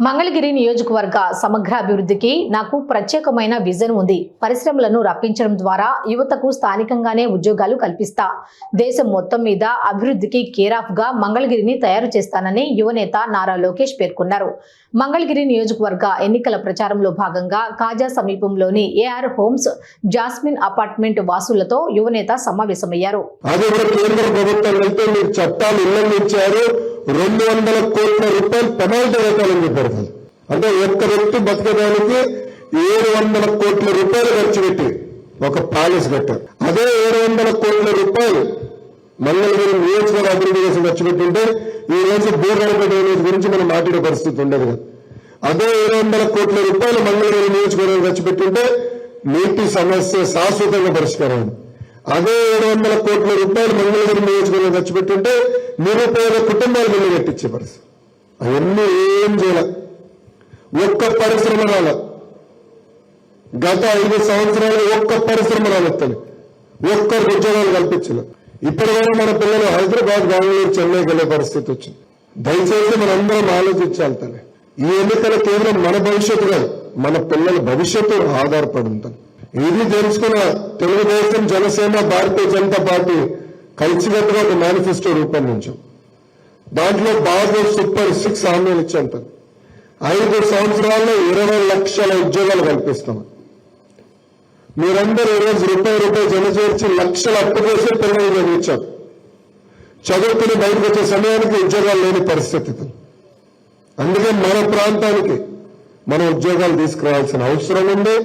మంగళగిరి నియోజకవర్గ సమగ్ర అభివృద్ధికి నాకు ప్రత్యేకమైన విజన్ ఉంది. పరిశ్రమలను రప్పించడం ద్వారా యువతకు స్థానికంగానే ఉద్యోగాలు కల్పిస్తా. దేశం మొత్తం మీద అభివృద్ధికి కేర్ ఆఫ్ గా మంగళగిరిని తయారు చేస్తానని యువనేత నారా లోకేష్ పేర్కొన్నారు. మంగళగిరి నియోజకవర్గ ఎన్నికల ప్రచారంలో భాగంగా కాజా సమీపంలోని ఏఆర్ హోమ్స్ జాస్మిన్ అపార్ట్మెంట్ వాసులతో యువనేత సమావేశమయ్యారు. 200 కోట్ల రూపాయలు పెనాల్టీ వేయాలని చెప్పారు. అంటే ఒక్క వ్యక్తి బతకడానికి 700 కోట్ల రూపాయలు ఖర్చు పెట్టి ఒక ప్యాలెస్ కట్టారు. అదే 700 కోట్ల రూపాయలు మంగళగిరి నియోజకవర్గ అభివృద్ధి కోసం ఖర్చు పెట్టుంటే ఈ రోజు భూగర్భ గురించి మనం మాట్లాడే పరిస్థితి ఉండదు. అదే 700 కోట్ల రూపాయలు మంగళగిరి నియోజకవర్గం ఖర్చు పెట్టుంటే నీటి సమస్య శాశ్వతంగా పరిష్కారం. అదే 700 కోట్ల రూపాయలు మంగళగిరి నియోజకవర్గం ఖర్చు పెట్టుంటే నిరుపేద కుటుంబాలు బిల్లు కట్టించే పరిస్థితి. అవన్నీ ఏం చేయాల, ఒక్క పరిశ్రమ రాల. గత 5 సంవత్సరాలు ఒక్క పరిశ్రమ రాలెత్తని, ఒక్కరికి ఉద్యోగాలు కల్పించలేదు. ఇప్పటి వరకు మన పిల్లలు హైదరాబాద్, బెంగళూరు, చెన్నైకి వెళ్లే పరిస్థితి వచ్చింది. దయచేసి మనందరం ఆలోచించాలి. తల్లి, ఈ ఎన్నికలు కేవలం మన భవిష్యత్తు కాదు, మన పిల్లల భవిష్యత్తు ఆధారపడి ఉంటుంది. ఇది తెలుసుకున్న తెలుగుదేశం, జనసేన, భారతీయ జనతా పార్టీ కలిసికట్టుగా ఒక మేనిఫెస్టో రూపొందించాం. దాంట్లో బాగా సూపర్ 6 హామీలు ఇచ్చాం. 5 సంవత్సరాల్లో 20 లక్షల ఉద్యోగాలు కల్పిస్తాం. మీరందరూ ఈరోజు రూపాయి జమ చేర్చి లక్షల అప్పు చేసి పిల్లలు చదివించారు. చదువుకుని బయటకు వచ్చే సమయానికి ఉద్యోగాలు లేని పరిస్థితి. అందుకే మన ప్రాంతానికి మనం ఉద్యోగాలు తీసుకురావాల్సిన అవసరం ఉంది.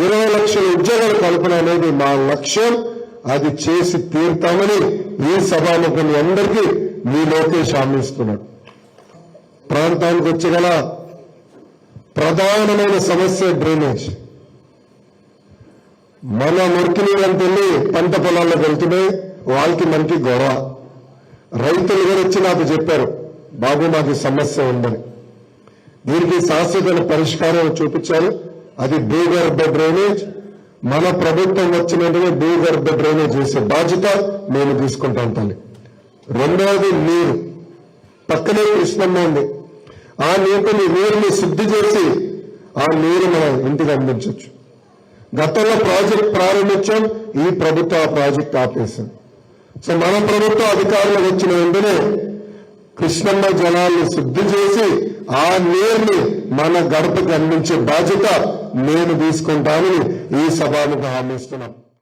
20 లక్షల ఉద్యోగాల కల్పన అనేది మా లక్ష్యం. అది చేసి తీరుతామని ఈ సభాముఖులు అందరికీ మీ లోకేష్ హామీ ఇస్తున్నాడు. ప్రాంతానికి వచ్చగల ప్రధానమైన సమస్య డ్రైనేజ్. మన మురికి నీళ్ళంతా వెళ్ళి పంట పొలాల్లోకి వెళ్తున్నాయి. వాళ్ళకి మనకి గొడవ. రైతులు కూడా వచ్చి నాకు చెప్పారు, బాబు మాకు సమస్య ఉందని. దీనికి శాశ్వత పరిష్కారం చూపించారు. అది భూగర్భ డ్రైనేజ్. మన ప్రభుత్వం వచ్చినట్టుగా భూగర్భ డ్రైనేజ్ చేసే బాధ్యత నేను తీసుకుంటాను తల్లి. రెండవది నీరు. పక్కనే కృష్ణమ్మ ఉంది. ఆ నీరుని శుద్ధి చేసి ఆ నీరు మనం ఇంటికి అందించవచ్చు. గతంలో ప్రాజెక్ట్ ప్రారంభించాం, ఈ ప్రభుత్వం ఆ ప్రాజెక్ట్ ఆపేసింది. సో మన ప్రభుత్వం అధికారులకు వచ్చిన వెంటనే కృష్ణమ్మ జలాన్ని శుద్ధి చేసి ఆ నీరుని మన గడపకు అందించే బాధ్యత నేను తీసుకుంటానని ఈ సభకు హామీ ఇస్తున్నాను.